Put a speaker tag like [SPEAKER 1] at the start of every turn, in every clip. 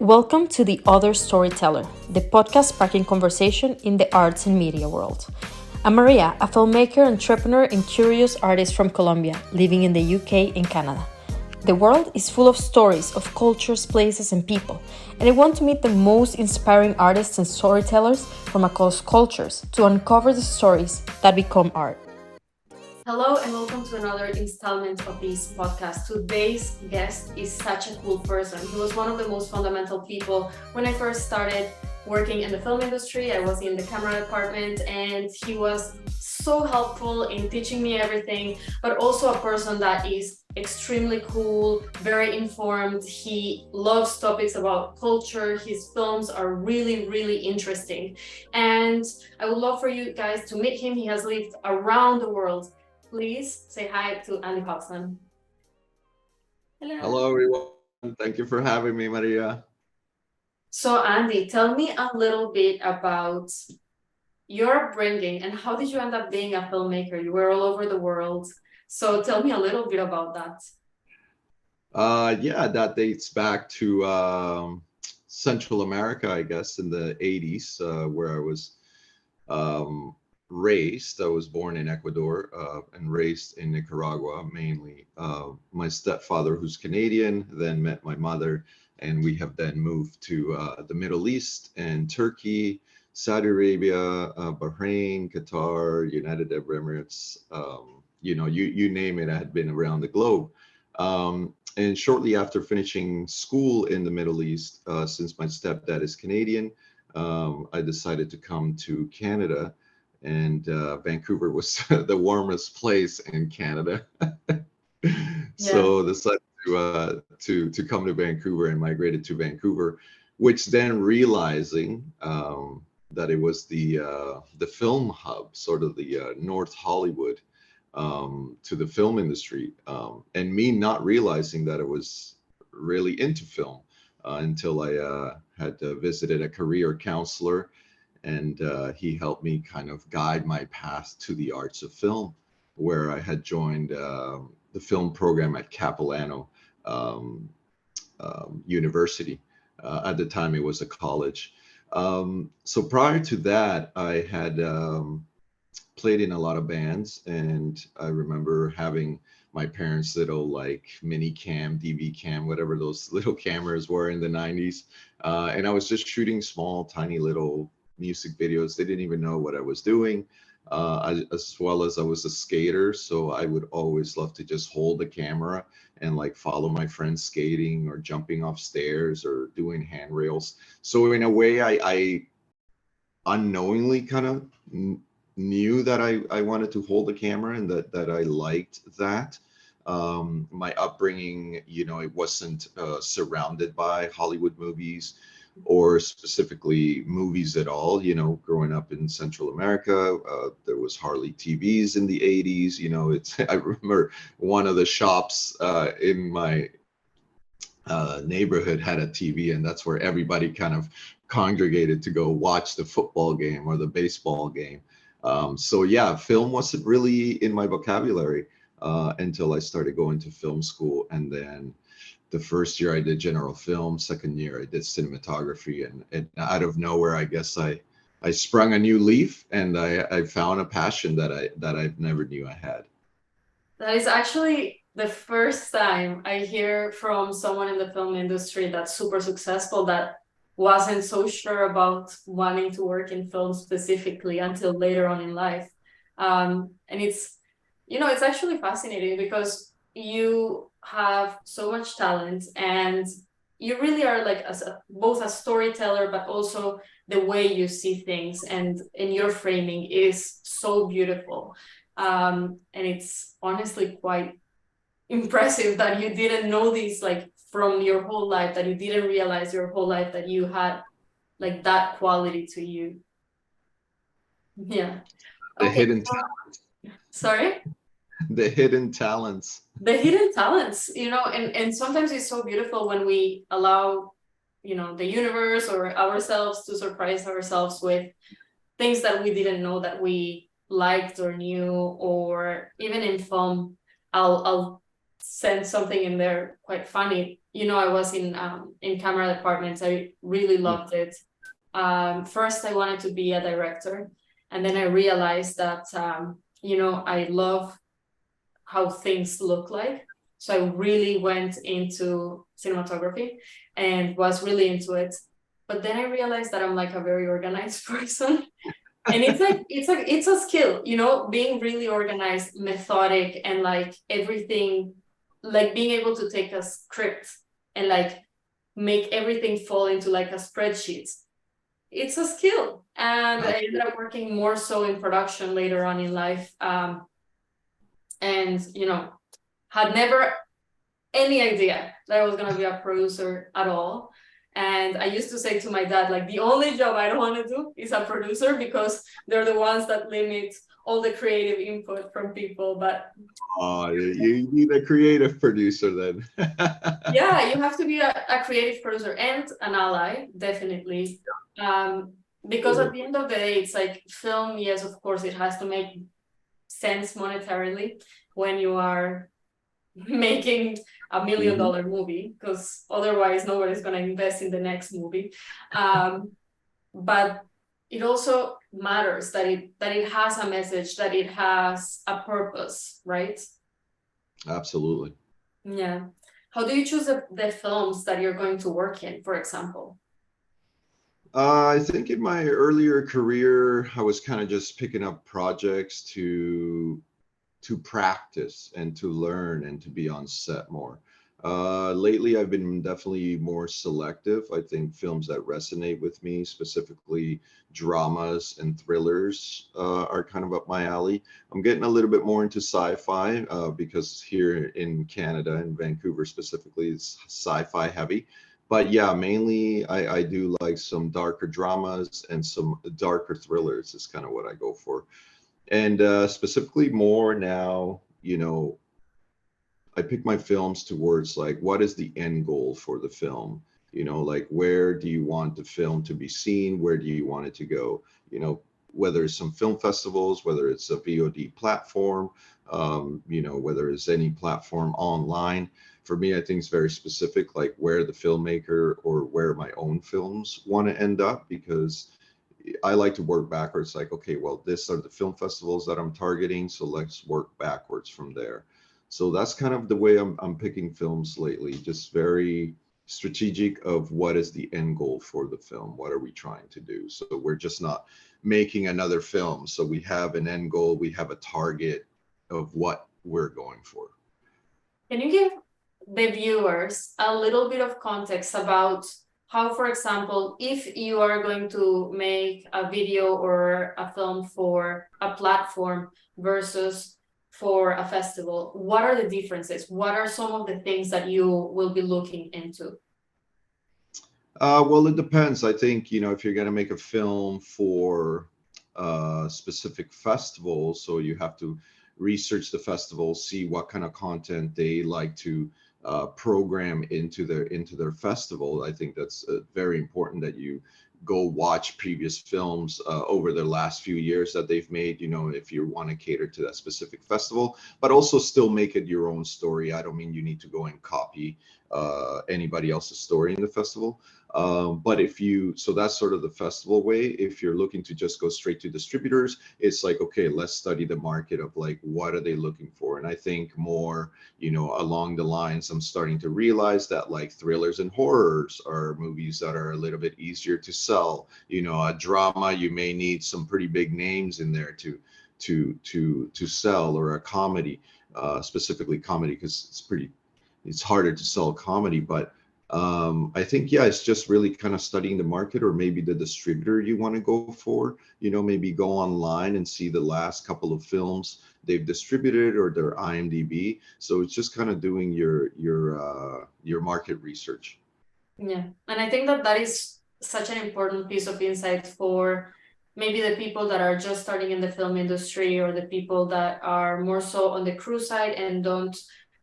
[SPEAKER 1] Welcome to The Other Storyteller, the podcast sparking conversation in the arts and media world. I'm Maria, a filmmaker, entrepreneur, and curious artist from Colombia, living in the UK and Canada. The world is full of stories of cultures, places, and people, and I want to meet the most inspiring artists and storytellers from across cultures to uncover the stories that become art. Hello and welcome to another installment of this podcast. Today's guest is such a cool person. He was one of the most fundamental people when I first started working in the film industry. I was in the camera department and he was so helpful in teaching me everything, but also a person that is extremely cool, very informed. He loves topics about culture. His films are really, really interesting. And I would love for you guys to meet him. He has lived around the world. Please say hi to Andy Hodgson.
[SPEAKER 2] Hello, everyone. Thank you for having me, Maria.
[SPEAKER 1] So, Andy, tell me a little bit about your upbringing and how did you end up being a filmmaker? You were all over the world. So, tell me a little bit about that.
[SPEAKER 2] Yeah, that dates back to Central America, I guess, in the 80s, where I was um, raised. I was born in Ecuador and raised in Nicaragua, mainly. My stepfather, who's Canadian, then met my mother, and we have then moved to the Middle East and Turkey, Saudi Arabia, Bahrain, Qatar, United Arab Emirates. You name it. I had been around the globe. And shortly after finishing school in the Middle East, since my stepdad is Canadian, I decided to come to Canada, and Vancouver was the warmest place in Canada. So decided to come to Vancouver and migrated to Vancouver, which then realizing that it was the film hub, sort of the North Hollywood to the film industry, and me not realizing that I was really into film until I had visited a career counselor, and he helped me kind of guide my path to the arts of film, where I had joined the film program at Capilano University. At the time, it was a college. So prior to that, I had played in a lot of bands, and I remember having my parents' little like mini cam, DV cam, whatever those little cameras were in the 90s. And I was just shooting small, tiny little music videos. They didn't even know what I was doing. As well as I was a skater, so I would always love to just hold the camera and like follow my friends skating or jumping off stairs or doing handrails. So in a way, I unknowingly kind of knew that I wanted to hold the camera and that I liked that. My upbringing, it wasn't surrounded by Hollywood movies or specifically movies at all. Growing up in Central America, there was hardly TVs in the 80s. It's I remember one of the shops in my neighborhood had a TV, and that's where everybody kind of congregated to go watch the football game or the baseball game. So yeah, film wasn't really in my vocabulary until I started going to film school, and then the first year I did general film, second year I did cinematography, and out of nowhere, I guess I sprung a new leaf, and I found a passion that I never knew I had.
[SPEAKER 1] That is actually the first time I hear from someone in the film industry that's super successful that wasn't so sure about wanting to work in film specifically until later on in life. And it's actually fascinating because you have so much talent and you really are like both a storyteller, but also the way you see things and in your framing is so beautiful. And it's honestly quite impressive that you didn't know this like from your whole life, that you didn't realize your whole life that you had like that quality to you. Yeah.
[SPEAKER 2] The
[SPEAKER 1] Okay.
[SPEAKER 2] hidden
[SPEAKER 1] Sorry?
[SPEAKER 2] the hidden talents.
[SPEAKER 1] The hidden talents, and sometimes it's so beautiful when we allow, the universe or ourselves to surprise ourselves with things that we didn't know that we liked or knew, or even in film, I'll sent something in there quite funny. I was in camera departments. I really loved it. First, I wanted to be a director, and then I realized that I love how things look like. So I really went into cinematography and was really into it. But then I realized that I'm like a very organized person. And it's a skill, being really organized, methodic, and like everything, like being able to take a script and like make everything fall into like a spreadsheet. It's a skill. And I ended up working more so in production later on in life. And had never any idea that I was going to be a producer at all. And I used to say to my dad, like, the only job I don't want to do is a producer, because they're the ones that limit all the creative input from people. But
[SPEAKER 2] you need a creative producer then.
[SPEAKER 1] yeah, you have to be a creative producer and an ally, definitely. Because at the end of the day, it's like film, yes, of course, it has to make sense monetarily when you are making $1 million movie, because otherwise nobody's going to invest in the next movie. But it also matters that it has a message, that it has a purpose, right?
[SPEAKER 2] Absolutely.
[SPEAKER 1] Yeah. How do you choose the films that you're going to work in, for example?
[SPEAKER 2] I think in my earlier career, I was kind of just picking up projects to practice and to learn and to be on set more. Lately, I've been definitely more selective. I think films that resonate with me, specifically dramas and thrillers, are kind of up my alley. I'm getting a little bit more into sci-fi because here in Canada, in Vancouver specifically, it's sci-fi heavy. But yeah, mainly I do like some darker dramas and some darker thrillers is kind of what I go for. And specifically more now, I pick my films towards like, what is the end goal for the film? Like, where do you want the film to be seen? Where do you want it to go? Whether it's some film festivals, whether it's a VOD platform, whether it's any platform online. For me, I think it's very specific, like where the filmmaker or where my own films want to end up, because I like to work backwards. Like, okay, well, this are the film festivals that I'm targeting, so let's work backwards from there. So that's kind of the way I'm picking films lately, just very strategic of what is the end goal for the film. What are we trying to do? So we're just not making another film. So we have an end goal, we have a target of what we're going for.
[SPEAKER 1] Can you give the viewers a little bit of context about how, for example, if you are going to make a video or a film for a platform versus for a festival, what are the differences? What are some of the things that you will be looking into?
[SPEAKER 2] Well, it depends. I think, if you're going to make a film for a specific festival, so you have to research the festival, see what kind of content they like to program into their festival. I think that's very important that you go watch previous films over the last few years that they've made, if you want to cater to that specific festival, but also still make it your own story. I don't mean you need to go and copy anybody else's story in the festival. But so that's sort of the festival way. If you're looking to just go straight to distributors, it's like, okay, let's study the market of like, what are they looking for? And I think more, along the lines, I'm starting to realize that like thrillers and horrors are movies that are a little bit easier to sell. A drama, you may need some pretty big names in there to sell, or a comedy, specifically comedy, because it's harder to sell comedy. But I think, yeah, it's just really kind of studying the market, or maybe the distributor you want to go for. Maybe go online and see the last couple of films they've distributed, or their IMDb. So it's just kind of doing your market research.
[SPEAKER 1] Yeah, and I think that is such an important piece of insight for maybe the people that are just starting in the film industry, or the people that are more so on the crew side and don't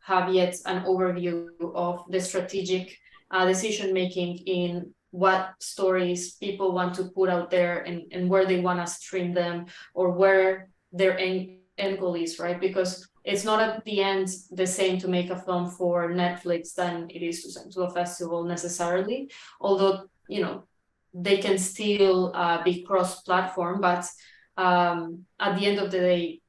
[SPEAKER 1] have yet an overview of the strategic decision making in what stories people want to put out there, and where they want to stream them, or where their end goal is, right? Because it's not at the end the same to make a film for Netflix than it is to send to a festival necessarily, although, you know, they can still be cross-platform, but at the end of the day,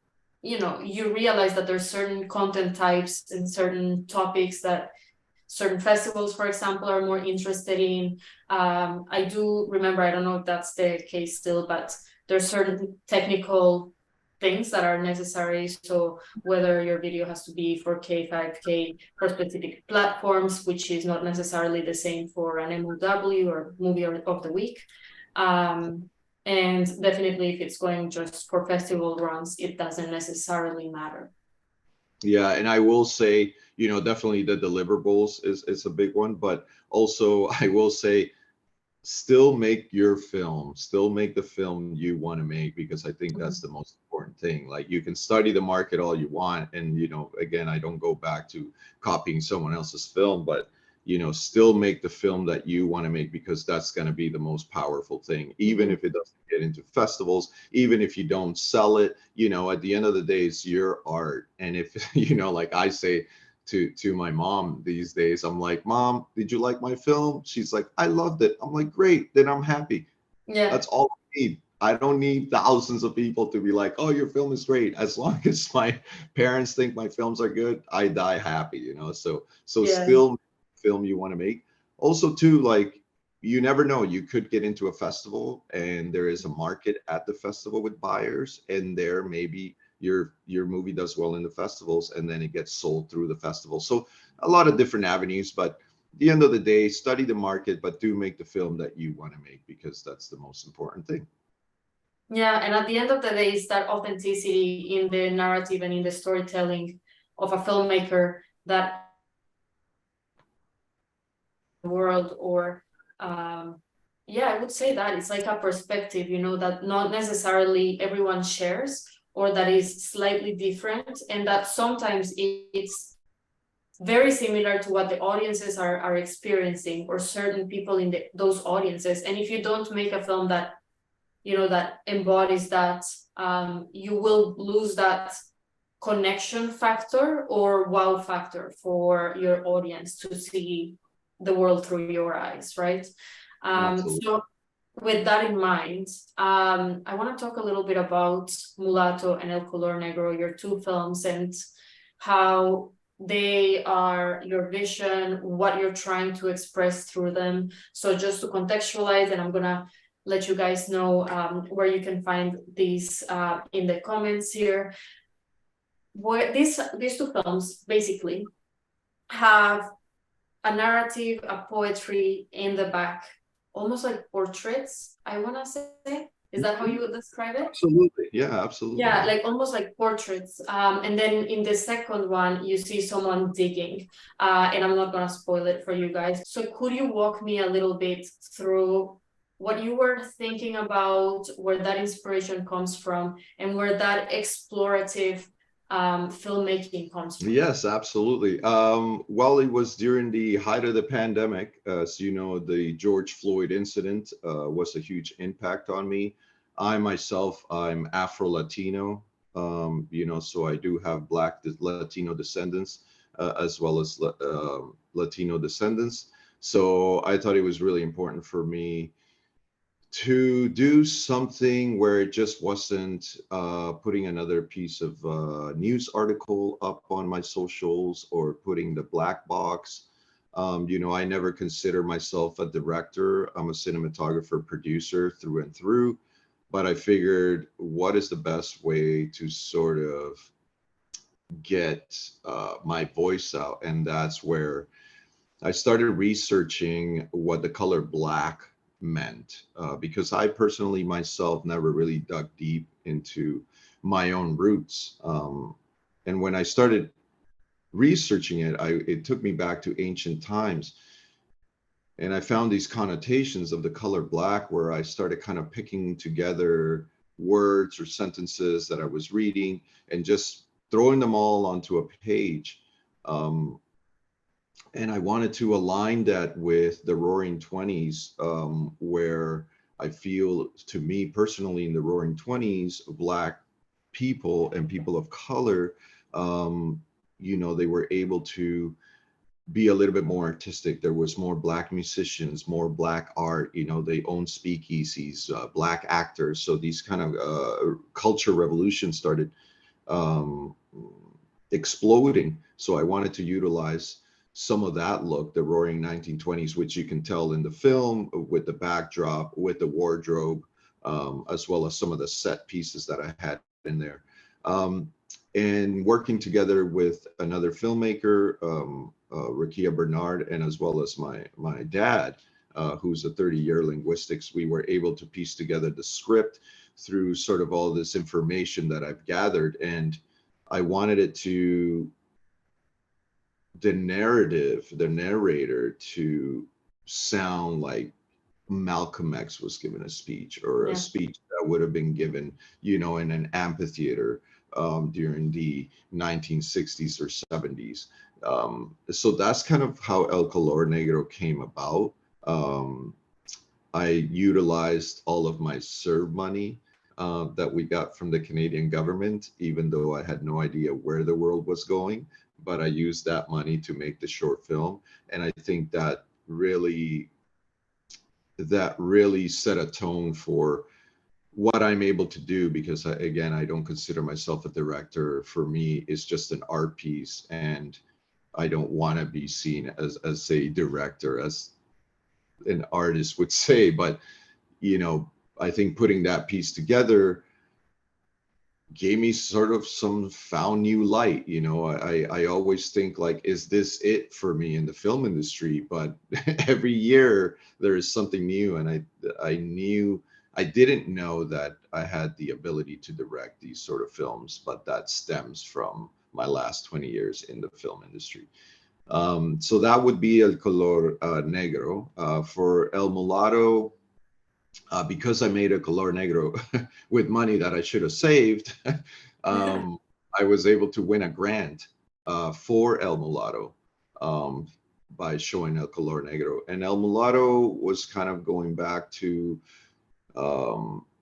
[SPEAKER 1] you know, you realize that there's certain content types and certain topics that certain festivals, for example, are more interested in. I do remember, I don't know if that's the case still, but there's certain technical things that are necessary. So whether your video has to be 4K, 5K for specific platforms, which is not necessarily the same for an MOW or movie of the week. And definitely if it's going just for festival runs, it doesn't necessarily matter.
[SPEAKER 2] Yeah, and I will say, you know, definitely the deliverables is a big one, but also I will say still make your film, still make the film you want to make, because I think that's the most important thing. Like, you can study the market all you want, and, you know, again, I don't go back to copying someone else's film, but, you know, still make the film that you want to make, because that's going to be the most powerful thing, even if it doesn't get into festivals, even if you don't sell it. You know, at the end of the day, it's your art. And if you know, like I say to my mom these days, I'm like, Mom, did you like my film? She's like, I loved it. I'm like, great, then I'm happy.
[SPEAKER 1] Yeah,
[SPEAKER 2] That's all I need. I don't need thousands of people to be like, oh, your film is great. As long as my parents think my films are good, I die happy, you know. So
[SPEAKER 1] yeah.
[SPEAKER 2] still film you want to make. Also too, like, you never know, you could get into a festival and there is a market at the festival with buyers, and there maybe your movie does well in the festivals, and then it gets sold through the festival. So a lot of different avenues, but at the end of the day, study the market, but do make the film that you want to make, because that's the most important thing.
[SPEAKER 1] Yeah, and at the end of the day, it's that authenticity in the narrative and in the storytelling of a filmmaker that world, or yeah, I would say that it's like a perspective, you know, that not necessarily everyone shares, or that is slightly different, and that sometimes it's very similar to what the audiences are experiencing, or certain people in those audiences. And if you don't make a film that, you know, that embodies that, you will lose that connection factor or wow factor for your audience to see the world through your eyes, right?
[SPEAKER 2] Absolutely.
[SPEAKER 1] So with that in mind, I want to talk a little bit about Mulatto and El Color Negro, your two films, and how they are, your vision, what you're trying to express through them. So just to contextualize, and I'm gonna let you guys know where you can find these in the comments here. Where these two films basically have a narrative, a poetry in the back, almost like portraits, I want to say. Is that how you would describe it?
[SPEAKER 2] Absolutely. Yeah, absolutely.
[SPEAKER 1] Yeah, like almost like portraits. And then in the second one, you see someone digging. And I'm not gonna spoil it for you guys. So could you walk me a little bit through what you were thinking about, where that inspiration comes from, and where that explorative filmmaking comes from?
[SPEAKER 2] Yes, absolutely. Well, it was during the height of the pandemic. So, you know, the George Floyd incident was a huge impact on me. I myself, I'm Afro-Latino, you know, so I do have Black Latino descendants, as well as Latino descendants. So I thought it was really important for me to do something where it just wasn't putting another piece of news article up on my socials, or putting the black box. You know, I never consider myself a director. I'm a cinematographer, producer through and through. But I figured, what is the best way to sort of get my voice out? And that's where I started researching what the color black meant, because I personally myself never really dug deep into my own roots. And when I started researching it, it took me back to ancient times. And I found these connotations of the color black, where I started kind of picking together words or sentences that I was reading and just throwing them all onto a page. Um, and I wanted to align that with the Roaring Twenties, where I feel, to me personally, in the Roaring Twenties, Black people and people of color um, they were able to be a little bit more artistic. There was more black musicians, more black art. They owned speakeasies, black actors. So these kind of culture revolutions started um, exploding. So I wanted to utilize some of that look, the roaring 1920s, which you can tell in the film with the backdrop, with the wardrobe, as well as some of the set pieces that I had in there. And working together with another filmmaker, Rakia Bernard, and as well as my dad, who's a 30-year linguistics, we were able to piece together the script through sort of all this information that I've gathered. And I wanted it to, the narrative, the narrator, to sound like Malcolm X was given a speech, or a
[SPEAKER 1] Yeah.
[SPEAKER 2] speech that would have been given, in an amphitheater during the 1960s or 70s. So that's kind of how El Color Negro came about. Um, I utilized all of my CERB money that we got from the Canadian government, even though I had no idea where the world was going. But I used that money to make the short film, and I think that really set a tone for what I'm able to do, because again, I don't consider myself a director. For me, it's just an art piece, and I don't want to be seen as a director, as an artist would say. But you know, I think putting that piece together gave me sort of some found new light. I always think, like, is this it for me in the film industry? But every year there is something new, and I didn't know that I had the ability to direct these sort of films, but that stems from my last 20 years in the film industry. So that would be El Color Negro. For El Mulatto, because I made a Color Negro with money that I should have saved, um, I was able to win a grant for El Mulatto, um, by showing El Color Negro. And El Mulatto was kind of going back to,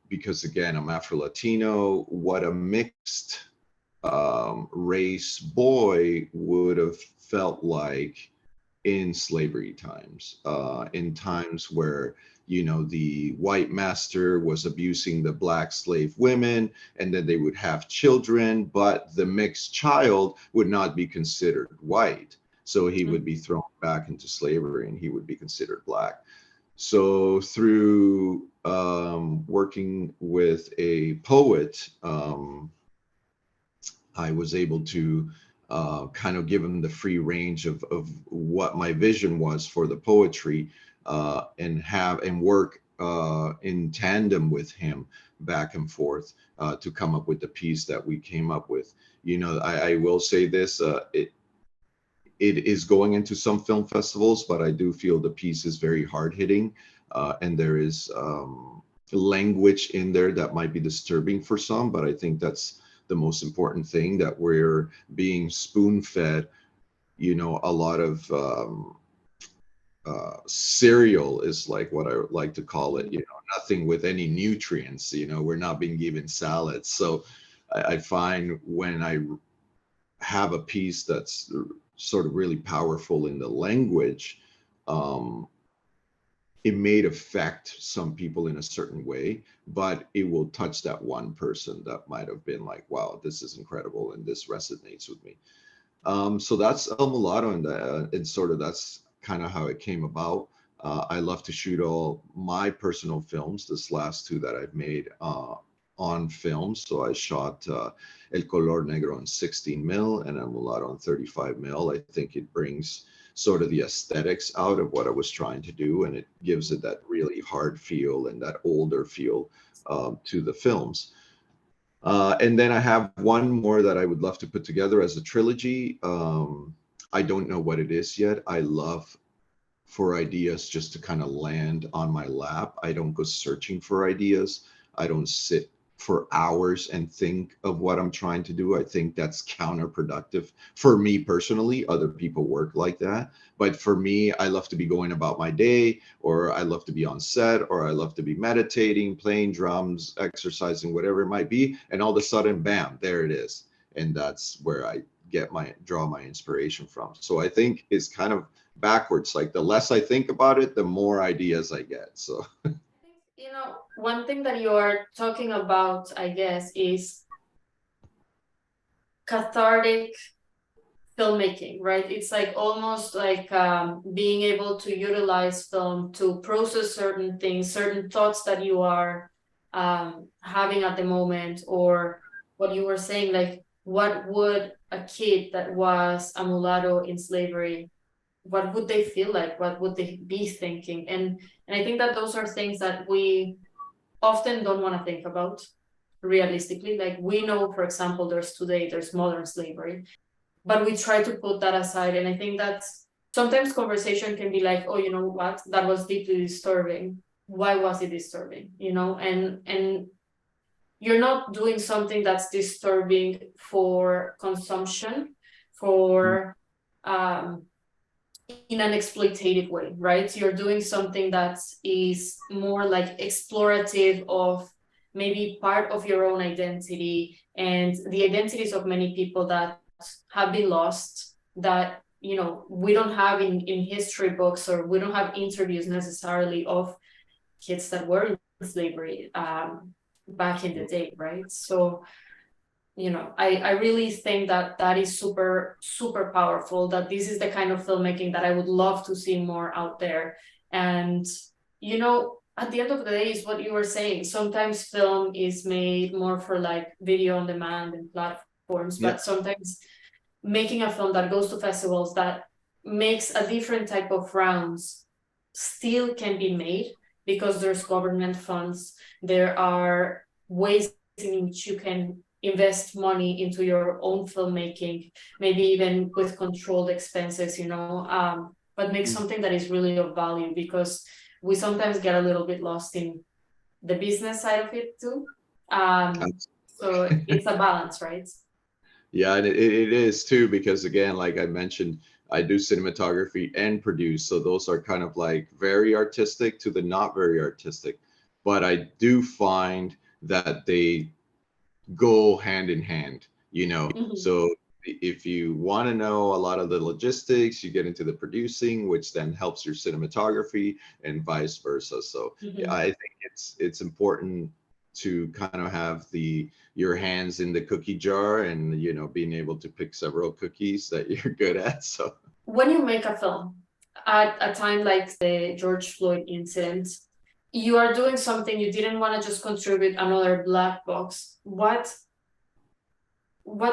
[SPEAKER 2] because again, I'm Afro-Latino, what a mixed race boy would have felt like in slavery times, in times where the white master was abusing the black slave women, and then they would have children, but the mixed child would not be considered white, so he would be thrown back into slavery and he would be considered black. So through working with a poet, I was able to kind of give him the free range of what my vision was for the poetry, and work in tandem with him back and forth to come up with the piece that we came up with. I will say this, it is going into some film festivals, but I do feel the piece is very hard hitting, and there is language in there that might be disturbing for some, but I think that's the most important thing, that we're being spoon fed, a lot of cereal is like what I like to call it, nothing with any nutrients, we're not being given salads. So I find when I have a piece that's sort of really powerful in the language, um, it may affect some people in a certain way, but it will touch that one person that might have been like, wow, this is incredible and this resonates with me. So that's El Mulatto, and sort of that's kind of how it came about. I love to shoot all my personal films, this last two that I've made on film. So I shot El Color Negro on 16 mil and El Mulatto on 35 mil. I think it brings sort of the aesthetics out of what I was trying to do, and it gives it that really hard feel and that older feel to the films. And then I have one more that I would love to put together as a trilogy. I don't know what it is yet. I love for ideas just to kind of land on my lap. I don't go searching for ideas. I don't sit for hours and think of what I'm trying to do. I think that's counterproductive for me personally. Other people work like that. But for me, I love to be going about my day, or I love to be on set, or I love to be meditating, playing drums, exercising, whatever it might be. And all of a sudden, bam, there it is. and that's where I draw my inspiration from. So I think it's kind of backwards. Like the less I think about it, the more ideas I get. So
[SPEAKER 1] you know, one thing that you're talking about, I guess, is cathartic filmmaking, right? It's like almost like being able to utilize film to process certain things, certain thoughts that you are having at the moment, or what you were saying, like what would a kid that was a mulatto in slavery, what would they feel like? What would they be thinking? And I think that those are things that we often don't want to think about realistically. Like we know, for example, there's modern slavery, but we try to put that aside. And I think that sometimes conversation can be like, oh, you know what, that was deeply disturbing. Why was it disturbing? You know, and you're not doing something that's disturbing for consumption, for in an exploitative way, right? You're doing something that is more like explorative of maybe part of your own identity and the identities of many people that have been lost, that, you know, we don't have in history books, or we don't have interviews necessarily of kids that were in slavery back in the day, right? So you know, I really think that that is super, super powerful, that this is the kind of filmmaking that I would love to see more out there. And, you know, at the end of the day, is what you were saying. Sometimes film is made more for like video on demand and platforms, but sometimes making a film that goes to festivals, that makes a different type of rounds, still can be made, because there's government funds, there are ways in which you can invest money into your own filmmaking, maybe even with controlled expenses, you know, but make something that is really of value, because we sometimes get a little bit lost in the business side of it too. So it's a balance, right?
[SPEAKER 2] Yeah, and it is too, because again, like I mentioned, I do cinematography and produce. So those are kind of like very artistic to the not very artistic. But I do find that they go hand in hand, you know. So if you want to know a lot of the logistics, you get into the producing, which then helps your cinematography, and vice versa. So yeah, I think it's important to kind of have your hands in the cookie jar, and you know, being able to pick several cookies that you're good at. So
[SPEAKER 1] when you make a film at a time like the George Floyd incident, you are doing something, you didn't want to just contribute another black box. What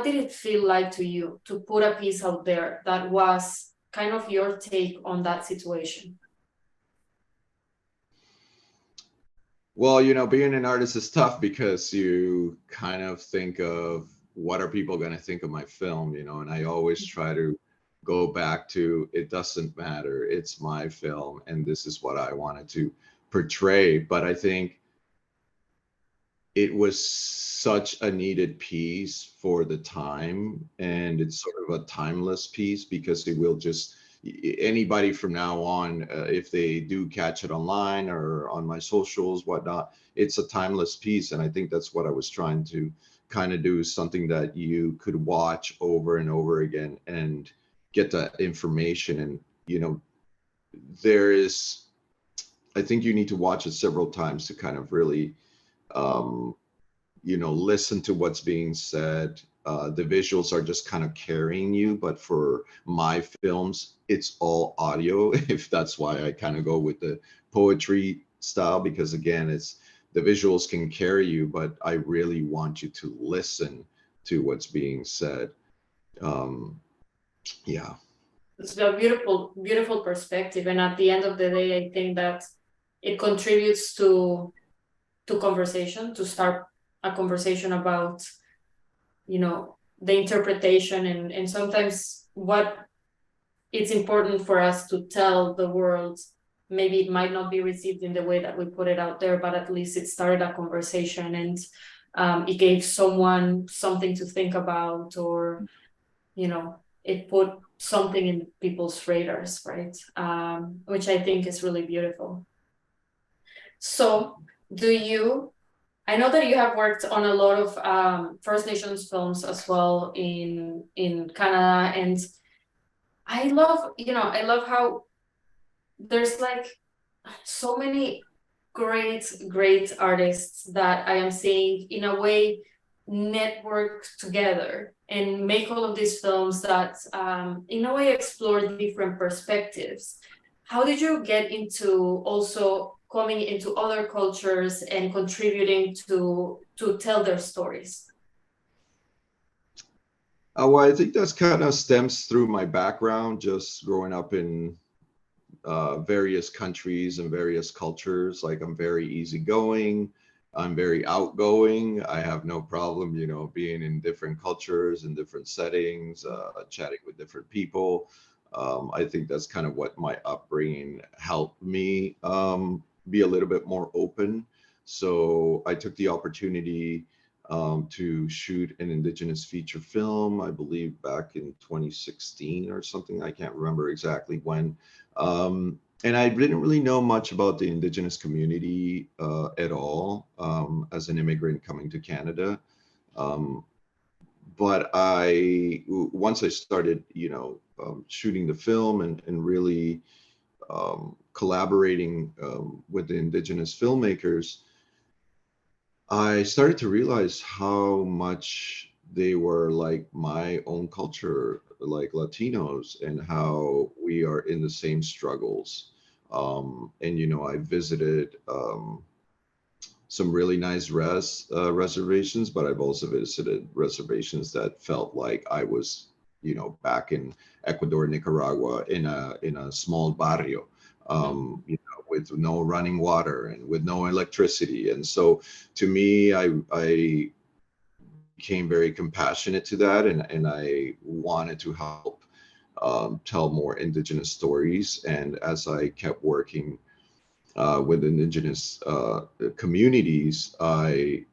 [SPEAKER 1] did it feel like to you to put a piece out there that was kind of your take on that situation?
[SPEAKER 2] well, you know, being an artist is tough, because you kind of think of what are people going to think of my film, you know, and I always try to go back to, it doesn't matter, it's my film and this is what I wanted to portray. But I think it was such a needed piece for the time, and it's sort of a timeless piece, because it will just, anybody from now on, if they do catch it online or on my socials, whatnot, it's a timeless piece. And I think that's what I was trying to kind of do, something that you could watch over and over again and get that information. And you know, there is, I think you need to watch it several times to kind of really you know, listen to what's being said. The visuals are just kind of carrying you, but for my films, it's all audio. If that's why I kind of go with the poetry style, because again, it's the visuals can carry you, but I really want you to listen to what's being said. Yeah.
[SPEAKER 1] It's a beautiful, beautiful perspective. And at the end of the day, I think that it contributes to conversation, to start a conversation about, you know, the interpretation, and sometimes what it's important for us to tell the world. Maybe it might not be received in the way that we put it out there, but at least it started a conversation, and it gave someone something to think about, or, you know, it put something in people's radars, right? Which I think is really beautiful. So do you, I know that you have worked on a lot of First Nations films as well in Canada, and I love how there's like so many great artists that I am seeing in a way network together and make all of these films that in a way explore different perspectives. How did you get into also coming into other cultures and contributing to tell their stories?
[SPEAKER 2] Well, I think that's kind of stems through my background, just growing up in various countries and various cultures. Like, I'm very easygoing. I'm very outgoing. I have no problem, being in different cultures and different settings, chatting with different people. I think that's kind of what my upbringing helped me be a little bit more open. So I took the opportunity to shoot an Indigenous feature film, I believe back in 2016 or something. I can't remember exactly when. And I didn't really know much about the Indigenous community at all as an immigrant coming to Canada. Um, but once I started, shooting the film and really collaborating with the Indigenous filmmakers, I started to realize how much they were like my own culture, like Latinos, and how we are in the same struggles. And I visited some really nice reservations, but I've also visited reservations that felt like I was, back in Ecuador, Nicaragua, in a small barrio, with no running water and with no electricity. And so, to me, I became very compassionate to that, and I wanted to help tell more Indigenous stories. And as I kept working with Indigenous communities, I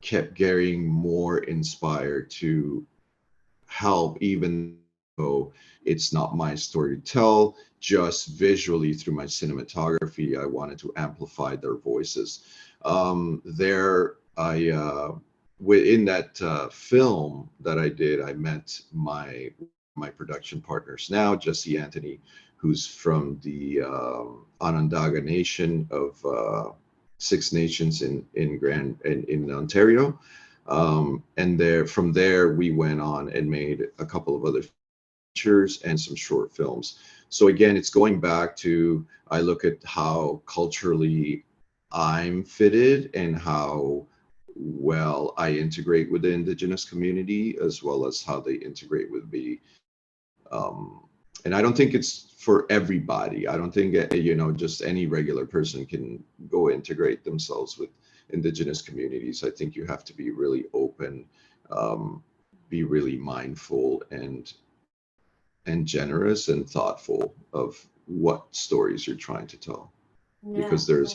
[SPEAKER 2] kept getting more inspired to help, even though it's not my story to tell. Just visually through my cinematography, I wanted to amplify their voices. There, within that film that I did, I met my production partners now, Jesse Anthony, who's from the Onondaga Nation of Six Nations in Ontario. And from there, we went on and made a couple of other features and some short films. So again, it's going back to, I look at how culturally I'm fitted and how well I integrate with the Indigenous community, as well as how they integrate with me. And I don't think it's for everybody. I don't think just any regular person can go integrate themselves with Indigenous communities. I think you have to be really open, be really mindful, and generous and thoughtful of what stories you're trying to tell, because there's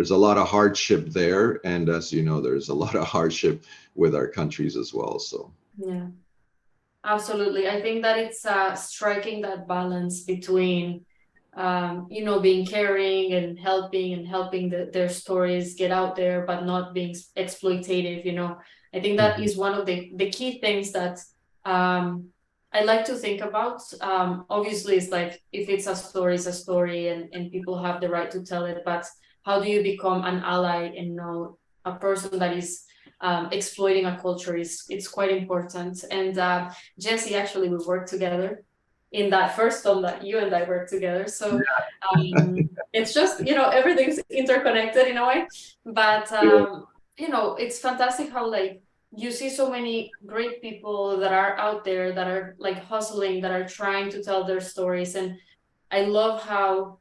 [SPEAKER 2] a lot of hardship there, and as you know, there's a lot of hardship with our countries as well. So
[SPEAKER 1] Yeah. Absolutely. I think that it's striking that balance between, being caring and helping their stories get out there, but not being exploitative. I think that is one of the key things that I like to think about. Obviously, it's like, if it's a story, it's a story, and people have the right to tell it. But how do you become an ally and know a person that is exploiting a culture it's quite important. And Jesse, actually, we worked together in that first film that you and I worked together. So it's just, everything's interconnected in a way. But, it's fantastic how, like, you see so many great people that are out there that are like hustling, that are trying to tell their stories. And I love how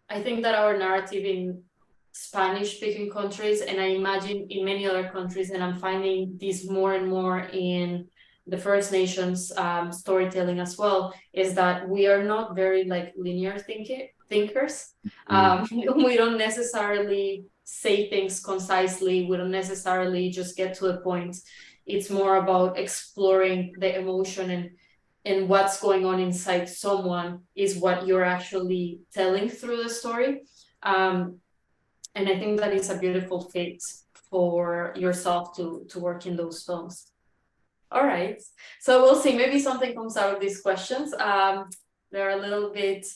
[SPEAKER 1] I think that our narrative in Spanish-speaking countries, and I imagine in many other countries, and I'm finding this more and more in the First Nations storytelling as well, is that we are not very like linear thinkers. We don't necessarily say things concisely. We don't necessarily just get to the point. It's more about exploring the emotion and what's going on inside someone is what you're actually telling through the story. And I think that is a beautiful fit for yourself to work in those films. All right. So we'll see. Maybe something comes out of these questions. They're a little bit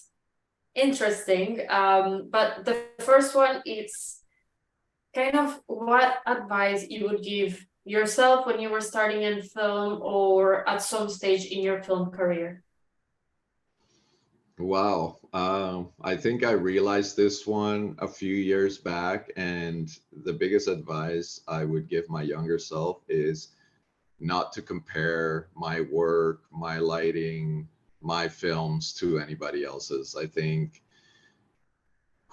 [SPEAKER 1] interesting. But the first one is kind of what advice you would give yourself when you were starting in film or at some stage in your film career?
[SPEAKER 2] Wow. I think I realized this one a few years back, and the biggest advice I would give my younger self is not to compare my work, my lighting, my films to anybody else's. I think,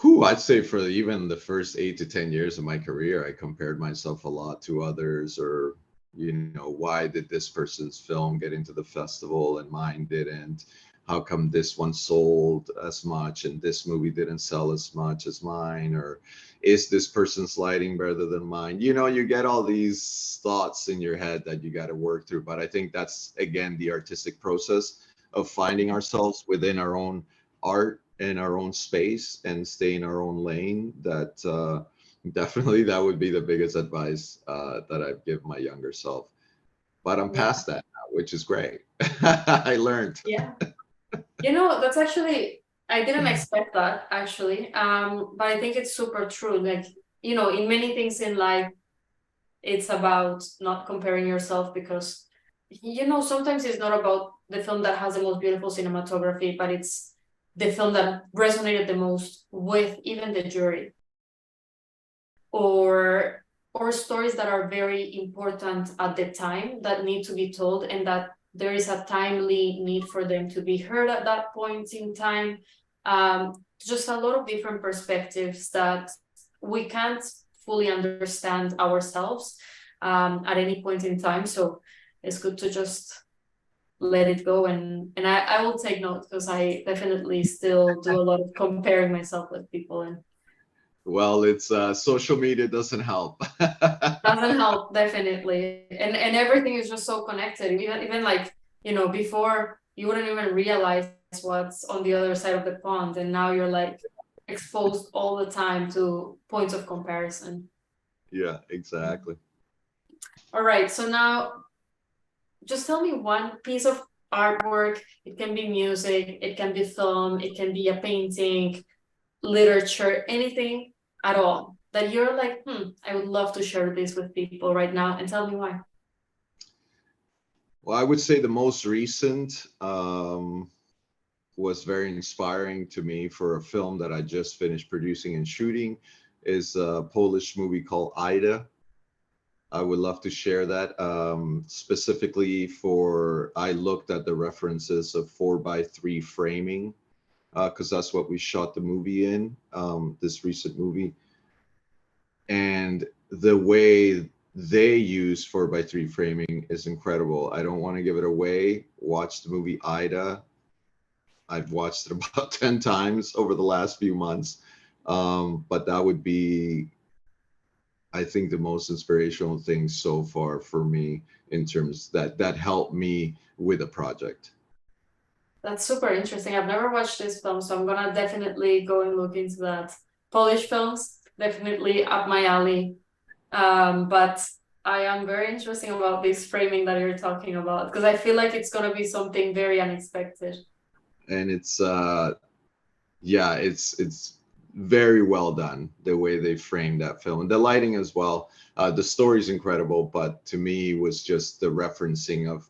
[SPEAKER 2] I'd say for even the first 8 to 10 years of my career, I compared myself a lot to others, or, why did this person's film get into the festival and mine didn't? How come this one sold as much and this movie didn't sell as much as mine? Or is this person's lighting better than mine? You get all these thoughts in your head that you got to work through. But I think that's, again, the artistic process of finding ourselves within our own art in our own space and stay in our own lane. That definitely, that would be the biggest advice that I'd give my younger self. But I'm past that now, which is great. I learned.
[SPEAKER 1] Yeah. That's actually, I didn't expect that actually. But I think it's super true. Like, in many things in life, it's about not comparing yourself because, sometimes it's not about the film that has the most beautiful cinematography, but it's the film that resonated the most with even the jury, or stories that are very important at the time that need to be told, and that there is a timely need for them to be heard at that point in time. Just a lot of different perspectives that we can't fully understand ourselves at any point in time. So it's good to just let it go. And I will take note, because I definitely still do a lot of comparing myself with people, and
[SPEAKER 2] Well, it's social media doesn't help.
[SPEAKER 1] doesn't help, definitely. And everything is just so connected. Even like, before you wouldn't even realize what's on the other side of the pond, and now you're like exposed all the time to points of comparison.
[SPEAKER 2] Yeah, exactly.
[SPEAKER 1] All right, so now just tell me one piece of artwork. It can be music, it can be film, it can be a painting, literature, anything at all that you're like, I would love to share this with people right now, and tell me why.
[SPEAKER 2] Well, I would say the most recent was very inspiring to me for a film that I just finished producing and shooting, is a Polish movie called Ida. I would love to share that. Specifically for, I looked at the references of 4:3 framing, because that's what we shot the movie in, this recent movie. And the way they use 4:3 framing is incredible. I don't want to give it away. Watch the movie Ida. I've watched it about 10 times over the last few months. But that would be, I think, the most inspirational thing so far for me, in terms that helped me with a project.
[SPEAKER 1] That's super interesting. I've never watched this film, so I'm gonna definitely go and look into that. Polish films, definitely up my alley. But I am very interesting about this framing that you're talking about, because I feel like it's gonna be something very unexpected.
[SPEAKER 2] And it's yeah, it's very well done, the way they framed that film, and the lighting as well. The story's incredible, but to me was just the referencing of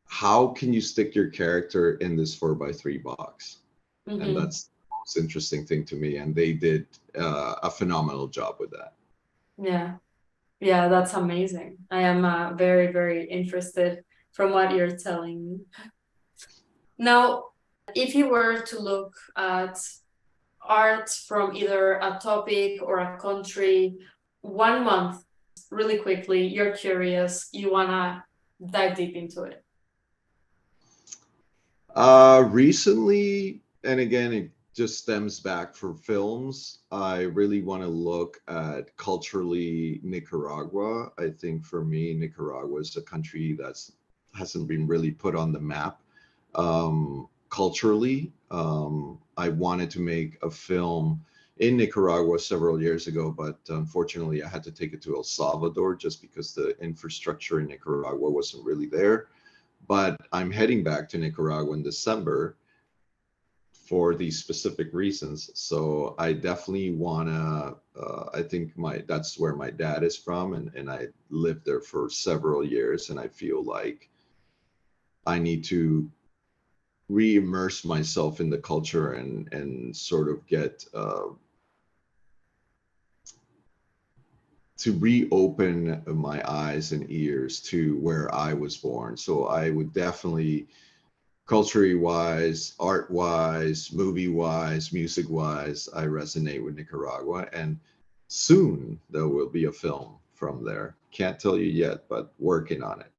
[SPEAKER 2] how can you stick your character in this 4:3 box. And
[SPEAKER 1] Mm-hmm.
[SPEAKER 2] that's the most interesting thing to me, and they did a phenomenal job with that.
[SPEAKER 1] Yeah. Yeah, that's amazing. I am very, very interested from what you're telling me. Now, if you were to look at art from either a topic or a country, 1 month, really quickly, you're curious, you wanna dive deep into it.
[SPEAKER 2] Recently, and again, it just stems back for films. I really want to look at culturally Nicaragua. I think for me, Nicaragua is a country that's hasn't been really put on the map culturally. I wanted to make a film in Nicaragua several years ago, but unfortunately I had to take it to El Salvador just because the infrastructure in Nicaragua wasn't really there. But I'm heading back to Nicaragua in December for these specific reasons. So I definitely wanna. I think that's where my dad is from, and I lived there for several years, and I feel like I need to re-immerse myself in the culture and sort of get to reopen my eyes and ears to where I was born. So I would definitely, culturally wise, art wise, movie wise, music wise, I resonate with Nicaragua. And soon there will be a film from there. Can't tell you yet, but working on it.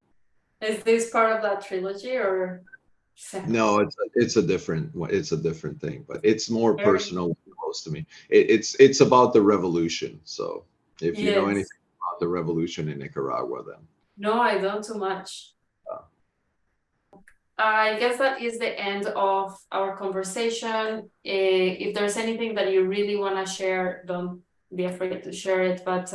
[SPEAKER 1] Is this part of that trilogy or separate?
[SPEAKER 2] No, it's a different thing, but it's more
[SPEAKER 1] Very
[SPEAKER 2] personal, close to me. It's about the revolution. So if you know
[SPEAKER 1] yes.
[SPEAKER 2] anything about the revolution in Nicaragua, then
[SPEAKER 1] No, I don't too much. I guess that is the end of our conversation. If there's anything that you really want to share, don't be afraid to share it. But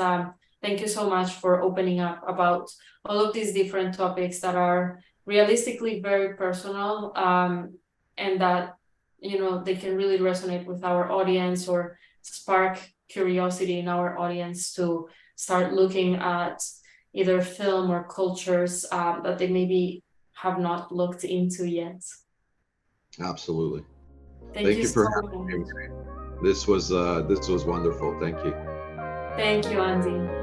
[SPEAKER 1] thank you so much for opening up about all of these different topics that are realistically very personal, and that, you know, they can really resonate with our audience or spark curiosity in our audience to start looking at either film or cultures that they maybe have not looked into yet.
[SPEAKER 2] absolutely.
[SPEAKER 1] Thank
[SPEAKER 2] Thank
[SPEAKER 1] you
[SPEAKER 2] you for
[SPEAKER 1] so
[SPEAKER 2] having
[SPEAKER 1] much.
[SPEAKER 2] me. This was wonderful. Thank you.
[SPEAKER 1] Thank you, Andy.